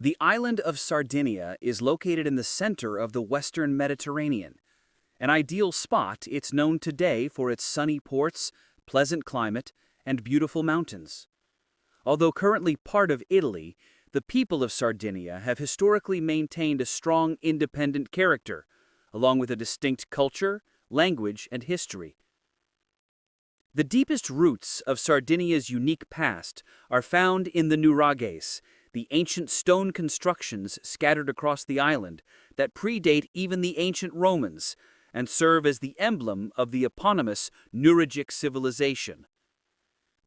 The island of Sardinia is located in the center of the Western Mediterranean. An ideal spot, it's known today for its sunny ports, pleasant climate, and beautiful mountains. Although currently part of Italy, the people of Sardinia have historically maintained a strong independent character, along with a distinct culture, language, and history. The deepest roots of Sardinia's unique past are found in the Nuragies, the ancient stone constructions scattered across the island that predate even the ancient Romans and serve as the emblem of the eponymous Nuragic civilization.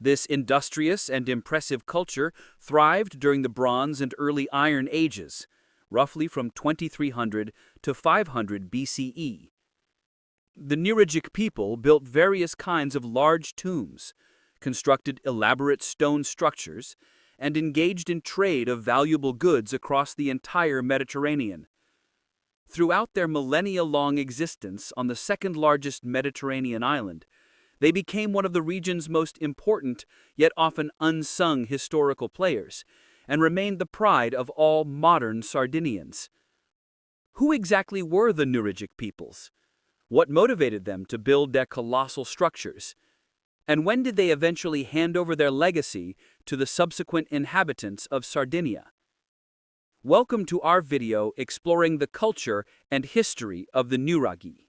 This industrious and impressive culture thrived during the Bronze and early Iron Ages, roughly from 2300 to 500 BCE. The Nuragic people built various kinds of large tombs, constructed elaborate stone structures, and engaged in trade of valuable goods across the entire Mediterranean. Throughout their millennia-long existence on the second-largest Mediterranean island, they became one of the region's most important, yet often unsung historical players, and remained the pride of all modern Sardinians. Who exactly were the Nuragic peoples? What motivated them to build their colossal structures? And when did they eventually hand over their legacy to the subsequent inhabitants of Sardinia? Welcome to our video exploring the culture and history of the Nuragi.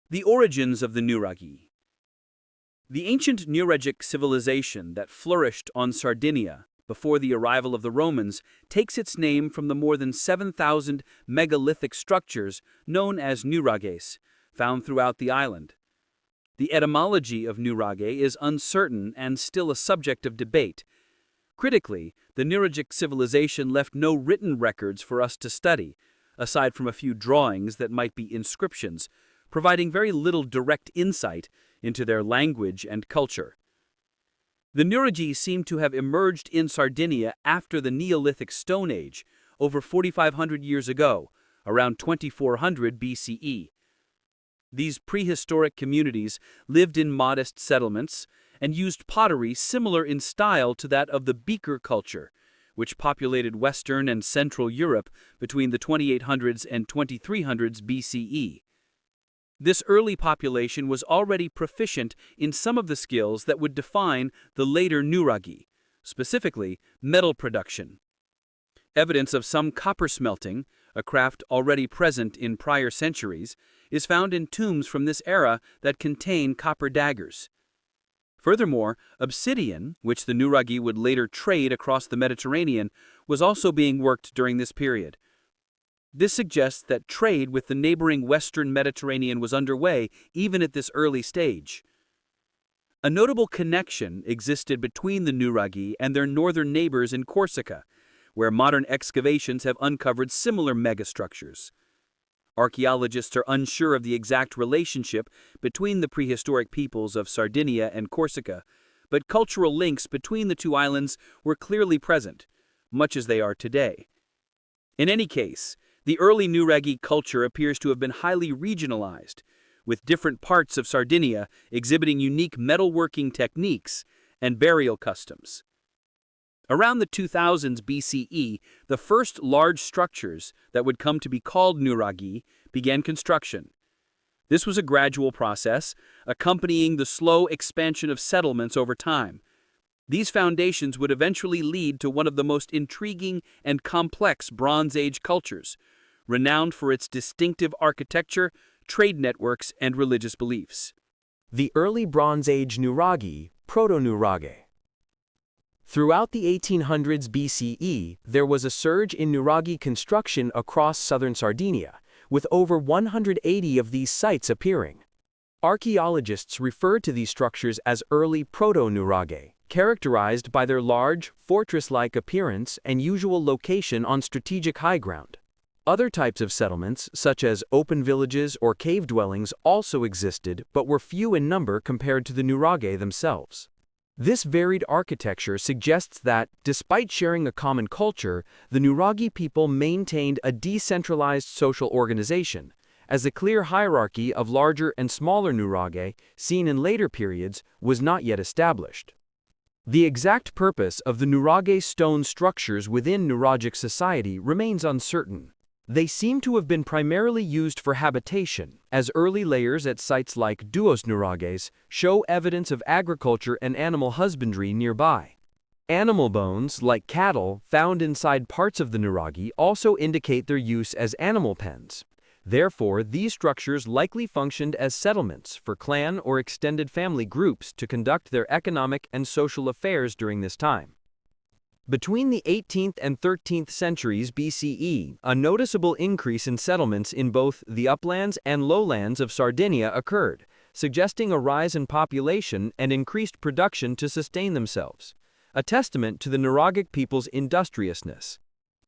The origins of the Nuragi. The ancient Nuragic civilization that flourished on Sardinia before the arrival of the Romans takes its name from the more than 7,000 megalithic structures known as Nuragies, found throughout the island. The etymology of Nuragi is uncertain and still a subject of debate. Critically, the Nuragic civilization left no written records for us to study, aside from a few drawings that might be inscriptions, providing very little direct insight into their language and culture. The Nuragi seem to have emerged in Sardinia after the Neolithic Stone Age, over 4,500 years ago, around 2400 BCE. These prehistoric communities lived in modest settlements and used pottery similar in style to that of the beaker culture, which populated Western and Central Europe between the 2800s and 2300s BCE. This early population was already proficient in some of the skills that would define the later Nuragi, specifically metal production. Evidence of some copper smelting, a craft already present in prior centuries, is found in tombs from this era that contain copper daggers. Furthermore, obsidian, which the Nuragi would later trade across the Mediterranean, was also being worked during this period. This suggests that trade with the neighboring Western Mediterranean was underway even at this early stage. A notable connection existed between the Nuragi and their northern neighbors in Corsica, where modern excavations have uncovered similar megastructures. Archaeologists are unsure of the exact relationship between the prehistoric peoples of Sardinia and Corsica, but cultural links between the two islands were clearly present, much as they are today. In any case, the early Nuragi culture appears to have been highly regionalized, with different parts of Sardinia exhibiting unique metalworking techniques and burial customs. Around the 2000s BCE, the first large structures that would come to be called Nuragi began construction. This was a gradual process, accompanying the slow expansion of settlements over time. These foundations would eventually lead to one of the most intriguing and complex Bronze Age cultures, renowned for its distinctive architecture, trade networks, and religious beliefs. The early Bronze Age Nuragi, Protonuraghe. Throughout the 1800s BCE, there was a surge in Nuragi construction across southern Sardinia, with over 180 of these sites appearing. Archaeologists refer to these structures as early Protonuraghe, characterized by their large, fortress-like appearance and usual location on strategic high ground. Other types of settlements, such as open villages or cave dwellings, also existed but were few in number compared to the Nuragi themselves. This varied architecture suggests that, despite sharing a common culture, the Nuragi people maintained a decentralized social organization, as the clear hierarchy of larger and smaller Nuragi, seen in later periods, was not yet established. The exact purpose of the Nurage stone structures within Nuragic society remains uncertain. They seem to have been primarily used for habitation, as early layers at sites like Duos Nurages show evidence of agriculture and animal husbandry nearby. Animal bones, like cattle, found inside parts of the Nuragi also indicate their use as animal pens. Therefore, these structures likely functioned as settlements for clan or extended family groups to conduct their economic and social affairs during this time. Between the 18th and 13th centuries BCE, a noticeable increase in settlements in both the uplands and lowlands of Sardinia occurred, suggesting a rise in population and increased production to sustain themselves, a testament to the Nuragic people's industriousness.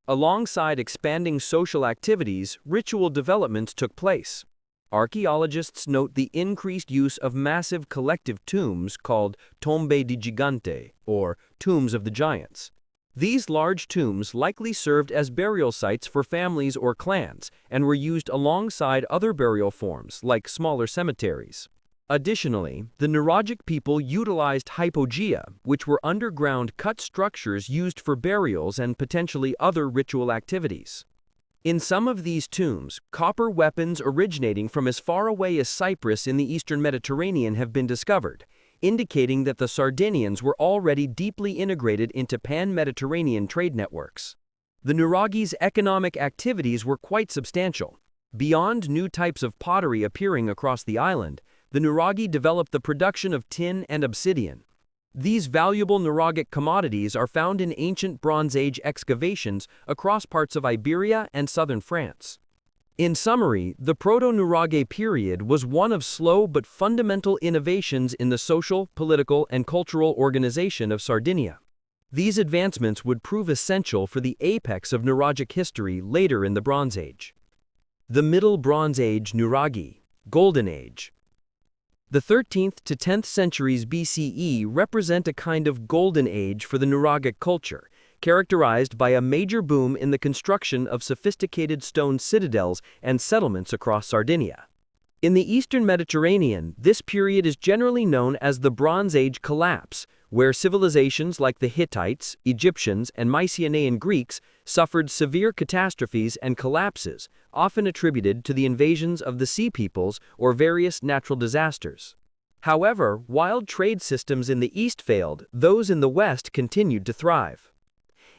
Alongside expanding social activities, ritual developments took place. Archaeologists note the increased use of massive collective tombs called tombe di gigante, or tombs of the giants. These large tombs likely served as burial sites for families or clans and were used alongside other burial forms like smaller cemeteries. Additionally, the Nuragic people utilized hypogea, which were underground cut structures used for burials and potentially other ritual activities. In some of these tombs, copper weapons originating from as far away as Cyprus in the eastern Mediterranean have been discovered, indicating that the Sardinians were already deeply integrated into pan-Mediterranean trade networks. The Nuragi's economic activities were quite substantial. Beyond new types of pottery appearing across the island, the Nuragi developed the production of tin and obsidian. These valuable Nuragic commodities are found in ancient Bronze Age excavations across parts of Iberia and southern France. In summary, the Protonuraghe period was one of slow but fundamental innovations in the social, political, and cultural organization of Sardinia. These advancements would prove essential for the apex of Nuragic history later in the Bronze Age. The Middle Bronze Age Nuragi, Golden Age. The 13th to 10th centuries BCE represent a kind of golden age for the Nuragic culture, characterized by a major boom in the construction of sophisticated stone citadels and settlements across Sardinia. In the eastern Mediterranean, this period is generally known as the Bronze Age collapse, where civilizations like the Hittites, Egyptians, and Mycenaean Greeks suffered severe catastrophes and collapses, often attributed to the invasions of the Sea Peoples or various natural disasters. However, while trade systems in the east failed, those in the west continued to thrive.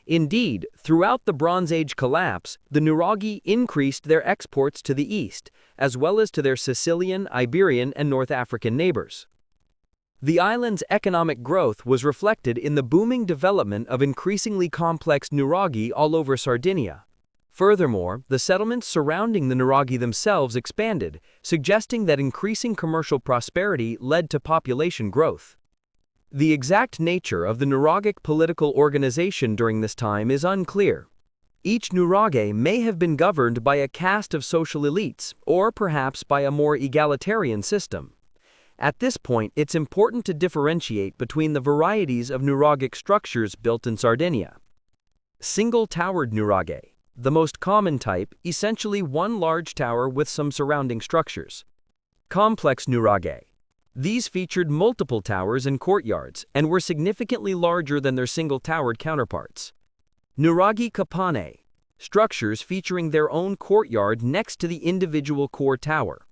Indeed, throughout the Bronze Age collapse, the Nuragi increased their exports to the east, as well as to their Sicilian, Iberian, and North African neighbors. The island's economic growth was reflected in the booming development of increasingly complex Nuragi all over Sardinia. Furthermore, the settlements surrounding the Nuragi themselves expanded, suggesting that increasing commercial prosperity led to population growth. The exact nature of the Nuragic political organization during this time is unclear. Each Nurage may have been governed by a caste of social elites, or perhaps by a more egalitarian system. At this point, it's important to differentiate between the varieties of Nuragic structures built in Sardinia. Single-towered Nurage, the most common type, essentially one large tower with some surrounding structures. Complex Nurage. These featured multiple towers and courtyards, and were significantly larger than their single-towered counterparts. Nuragi Capanne, structures featuring their own courtyard next to the individual core tower.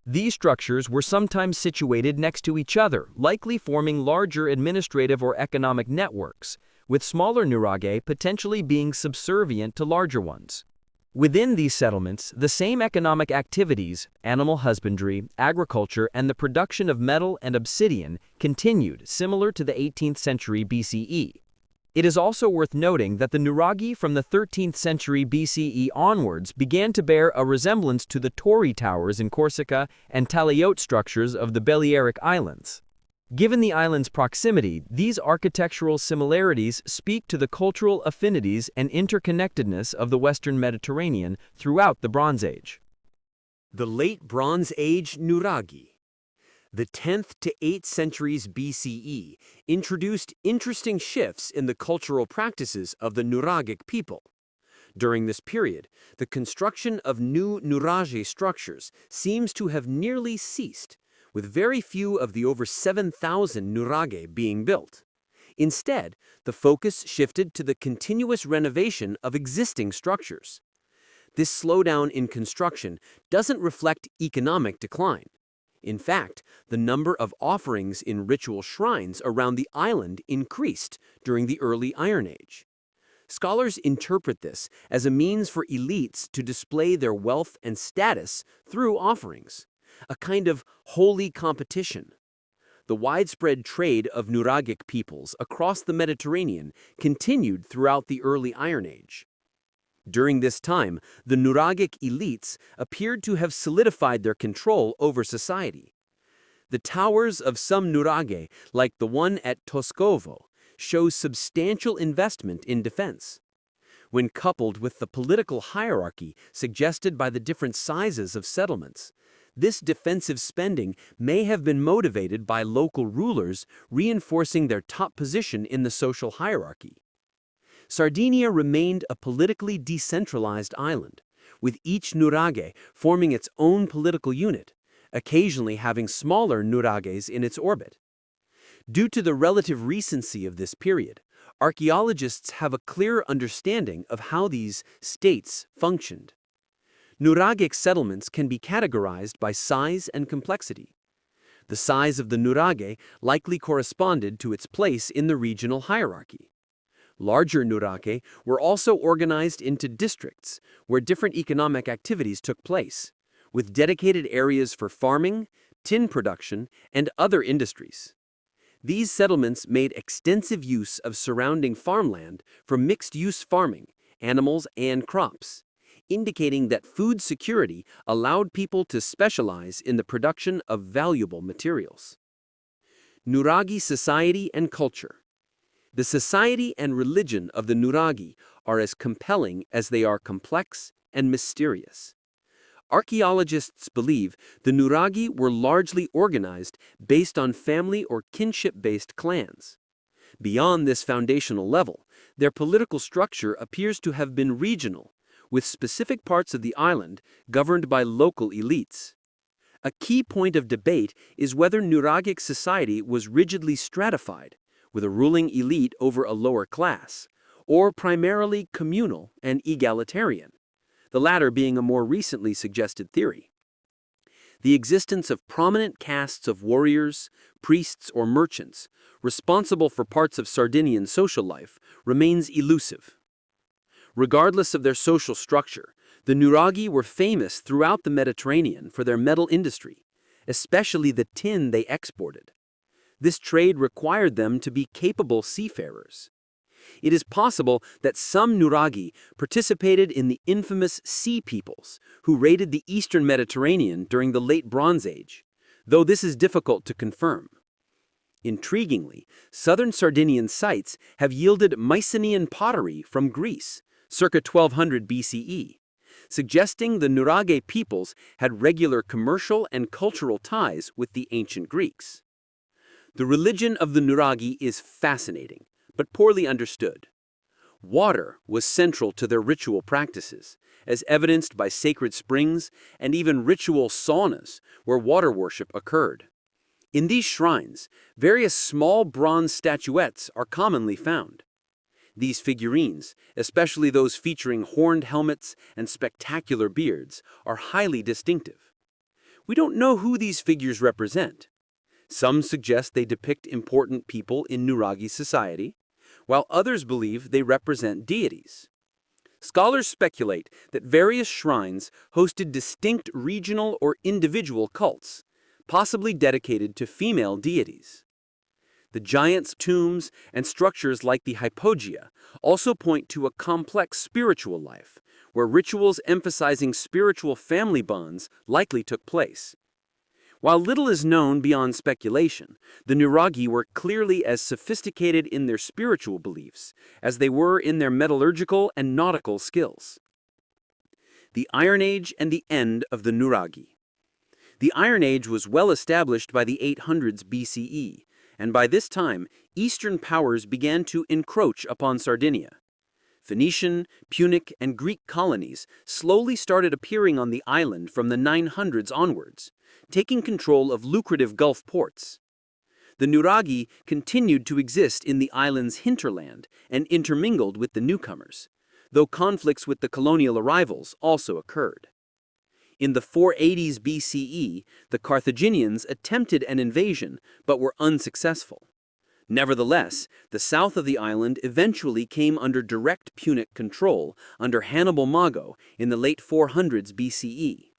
These structures were sometimes situated next to each other, likely forming larger administrative or economic networks, with smaller Nurage potentially being subservient to larger ones. Within these settlements, the same economic activities, animal husbandry, agriculture, and the production of metal and obsidian, continued, similar to the 18th century BCE. It is also worth noting that the Nuragi from the 13th century BCE onwards began to bear a resemblance to the Tori towers in Corsica and Taliote structures of the Balearic Islands. Given the island's proximity, these architectural similarities speak to the cultural affinities and interconnectedness of the Western Mediterranean throughout the Bronze Age. The Late Bronze Age Nuragi. The 10th to 8th centuries BCE introduced interesting shifts in the cultural practices of the Nuragic people. During this period, the construction of new Nuragi structures seems to have nearly ceased, with very few of the over 7,000 Nuragi being built. Instead, the focus shifted to the continuous renovation of existing structures. This slowdown in construction doesn't reflect economic decline. In fact, the number of offerings in ritual shrines around the island increased during the early Iron Age. Scholars interpret this as a means for elites to display their wealth and status through offerings, a kind of holy competition. The widespread trade of Nuragic peoples across the Mediterranean continued throughout the early Iron Age. During this time, the Nuragic elites appeared to have solidified their control over society. The towers of some Nuraghe, like the one at Toskovo, show substantial investment in defense. When coupled with the political hierarchy suggested by the different sizes of settlements, this defensive spending may have been motivated by local rulers reinforcing their top position in the social hierarchy. Sardinia remained a politically decentralized island, with each Nuraghe forming its own political unit, occasionally having smaller Nuraghs in its orbit. Due to the relative recency of this period, archaeologists have a clear understanding of how these states functioned. Nuragic settlements can be categorized by size and complexity. The size of the Nuraghe likely corresponded to its place in the regional hierarchy. Larger Nuraghe were also organized into districts where different economic activities took place, with dedicated areas for farming, tin production, and other industries. These settlements made extensive use of surrounding farmland for mixed-use farming, animals and crops, indicating that food security allowed people to specialize in the production of valuable materials. Nuragi society and culture. The society and religion of the Nuragi are as compelling as they are complex and mysterious. Archaeologists believe the Nuragi were largely organized based on family or kinship-based clans. Beyond this foundational level, their political structure appears to have been regional, with specific parts of the island governed by local elites. A key point of debate is whether Nuragic society was rigidly stratified, with a ruling elite over a lower class, or primarily communal and egalitarian, the latter being a more recently suggested theory. The existence of prominent castes of warriors, priests, or merchants, responsible for parts of Sardinian social life, remains elusive. Regardless of their social structure, the Nuragi were famous throughout the Mediterranean for their metal industry, especially the tin they exported. This trade required them to be capable seafarers. It is possible that some Nuragi participated in the infamous Sea Peoples, who raided the eastern Mediterranean during the Late Bronze Age, though this is difficult to confirm. Intriguingly, southern Sardinian sites have yielded Mycenaean pottery from Greece, circa 1200 BCE, suggesting the Nuraghe peoples had regular commercial and cultural ties with the ancient Greeks. The religion of the Nuragi is fascinating, but poorly understood. Water was central to their ritual practices, as evidenced by sacred springs and even ritual saunas where water worship occurred. In these shrines, various small bronze statuettes are commonly found. These figurines, especially those featuring horned helmets and spectacular beards, are highly distinctive. We don't know who these figures represent. Some suggest they depict important people in Nuragi society, while others believe they represent deities. Scholars speculate that various shrines hosted distinct regional or individual cults, possibly dedicated to female deities. The giants' tombs and structures like the hypogeia also point to a complex spiritual life, where rituals emphasizing spiritual family bonds likely took place. While little is known beyond speculation, the Nuragi were clearly as sophisticated in their spiritual beliefs as they were in their metallurgical and nautical skills. The Iron Age and the end of the Nuragi. The Iron Age was well established by the 800s BCE, and by this time, Eastern powers began to encroach upon Sardinia. Phoenician, Punic, and Greek colonies slowly started appearing on the island from the 900s onwards, taking control of lucrative Gulf ports. The Nuragi continued to exist in the island's hinterland and intermingled with the newcomers, though conflicts with the colonial arrivals also occurred. In the 480s BCE, the Carthaginians attempted an invasion but were unsuccessful. Nevertheless, the south of the island eventually came under direct Punic control under Hannibal Mago in the late 400s BCE.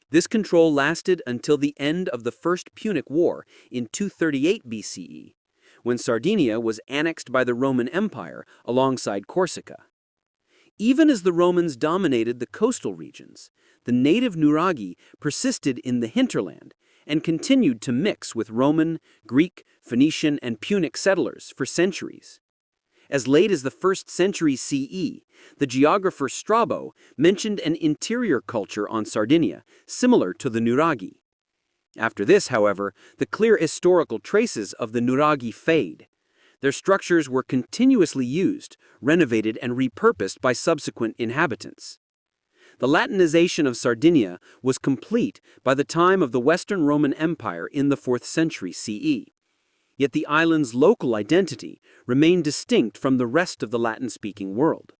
This control lasted until the end of the First Punic War in 238 BCE, when Sardinia was annexed by the Roman Empire alongside Corsica. Even as the Romans dominated the coastal regions, the native Nuragi persisted in the hinterland and continued to mix with Roman, Greek, Phoenician, and Punic settlers for centuries. As late as the 1st century CE, the geographer Strabo mentioned an interior culture on Sardinia similar to the Nuragi. After this, however, the clear historical traces of the Nuragi fade. Their structures were continuously used, renovated, and repurposed by subsequent inhabitants. The Latinization of Sardinia was complete by the time of the Western Roman Empire in the 4th century CE. Yet the island's local identity remained distinct from the rest of the Latin-speaking world,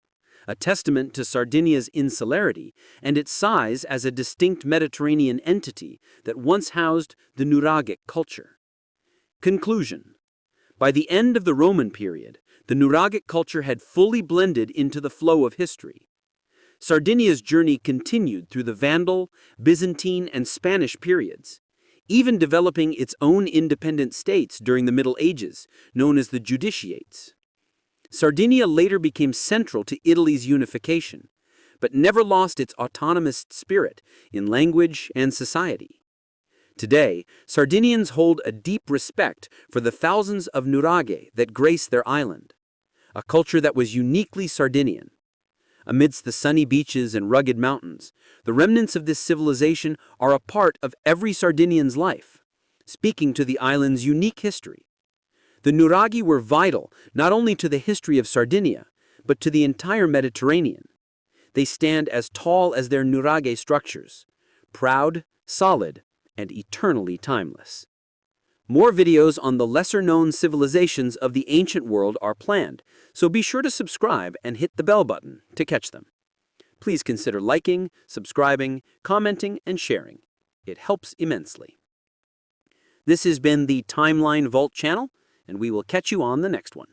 a testament to Sardinia's insularity and its size as a distinct Mediterranean entity that once housed the Nuragic culture. Conclusion: by the end of the Roman period, the Nuragic culture had fully blended into the flow of history. Sardinia's journey continued through the Vandal, Byzantine, and Spanish periods, even developing its own independent states during the Middle Ages, known as the Judiciates. Sardinia later became central to Italy's unification, but never lost its autonomous spirit in language and society. Today, Sardinians hold a deep respect for the thousands of Nuraghe that grace their island, a culture that was uniquely Sardinian. Amidst the sunny beaches and rugged mountains, the remnants of this civilization are a part of every Sardinian's life, speaking to the island's unique history. The Nuragi were vital not only to the history of Sardinia, but to the entire Mediterranean. They stand as tall as their Nuraghe structures, proud, solid, and eternally timeless. More videos on the lesser-known civilizations of the ancient world are planned, so be sure to subscribe and hit the bell button to catch them. Please consider liking, subscribing, commenting, and sharing. It helps immensely. This has been the Timeline Vault channel, and we will catch you on the next one.